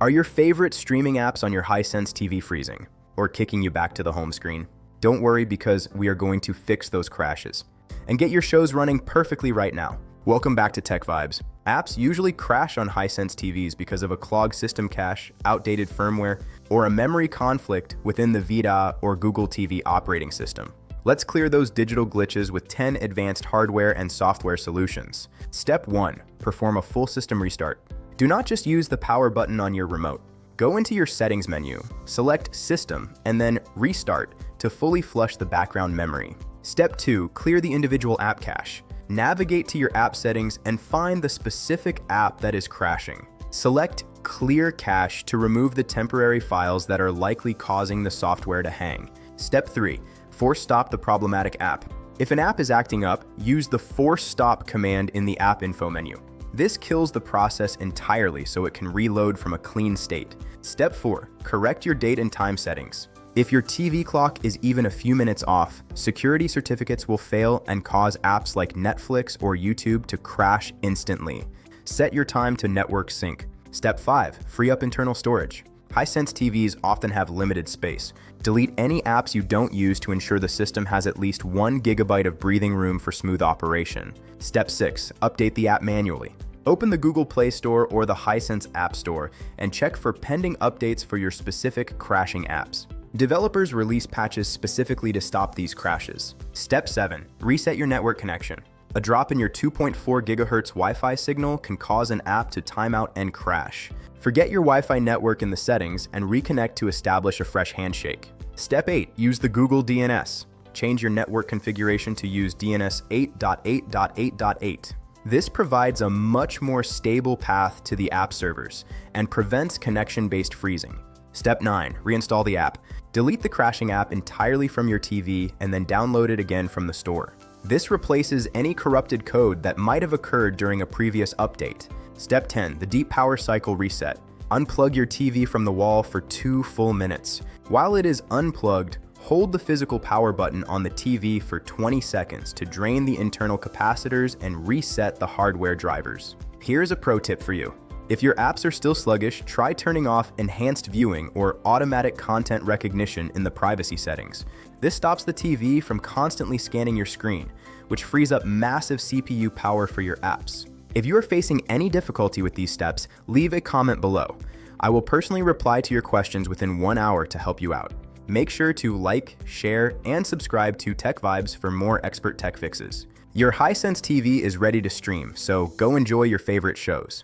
Are your favorite streaming apps on your Hisense TV freezing or kicking you back to the home screen? Don't worry, because we are going to fix those crashes and get your shows running perfectly right now. Welcome back to Tech Vibes. Apps usually crash on Hisense TVs because of a clogged system cache, outdated firmware, or a memory conflict within the Vita or Google TV operating system. Let's clear those digital glitches with 10 advanced hardware and software solutions. Step 1. Perform a full system restart. Do not just use the power button on your remote. Go into your settings menu, select System, and then Restart to fully flush the background memory. Step 2. Clear the individual app cache. Navigate to your app settings and find the specific app that is crashing. Select Clear Cache to remove the temporary files that are likely causing the software to hang. Step 3. Force stop the problematic app. If an app is acting up, use the Force Stop command in the app info menu. This kills the process entirely so it can reload from a clean state. Step 4. Correct your date and time settings. If your TV clock is even a few minutes off, security certificates will fail and cause apps like Netflix or YouTube to crash instantly. Set your time to network sync. Step 5. Free up internal storage. Hisense TVs often have limited space. Delete any apps you don't use to ensure the system has at least 1 GB of breathing room for smooth operation. Step 6. Update the app manually. Open the Google Play Store or the Hisense App Store and check for pending updates for your specific crashing apps. Developers release patches specifically to stop these crashes. Step 7. Reset your network connection. A drop in your 2.4 GHz Wi-Fi signal can cause an app to time out and crash. Forget your Wi-Fi network in the settings and reconnect to establish a fresh handshake. Step 8. Use the Google DNS. Change your network configuration to use DNS 8.8.8.8. This provides a much more stable path to the app servers and prevents connection-based freezing. Step 9. Reinstall the app. Delete the crashing app entirely from your TV and then download it again from the store. This replaces any corrupted code that might have occurred during a previous update. Step 10. The deep power cycle reset. Unplug your TV from the wall for 2 full minutes. While it is unplugged, hold the physical power button on the TV for 20 seconds to drain the internal capacitors and reset the hardware drivers. Here's a pro tip for you. If your apps are still sluggish, try turning off enhanced viewing or automatic content recognition in the privacy settings. This stops the TV from constantly scanning your screen, which frees up massive CPU power for your apps. If you are facing any difficulty with these steps, leave a comment below. I will personally reply to your questions within 1 hour to help you out. Make sure to like, share, and subscribe to Tech Vibes for more expert tech fixes. Your Hisense TV is ready to stream, so go enjoy your favorite shows.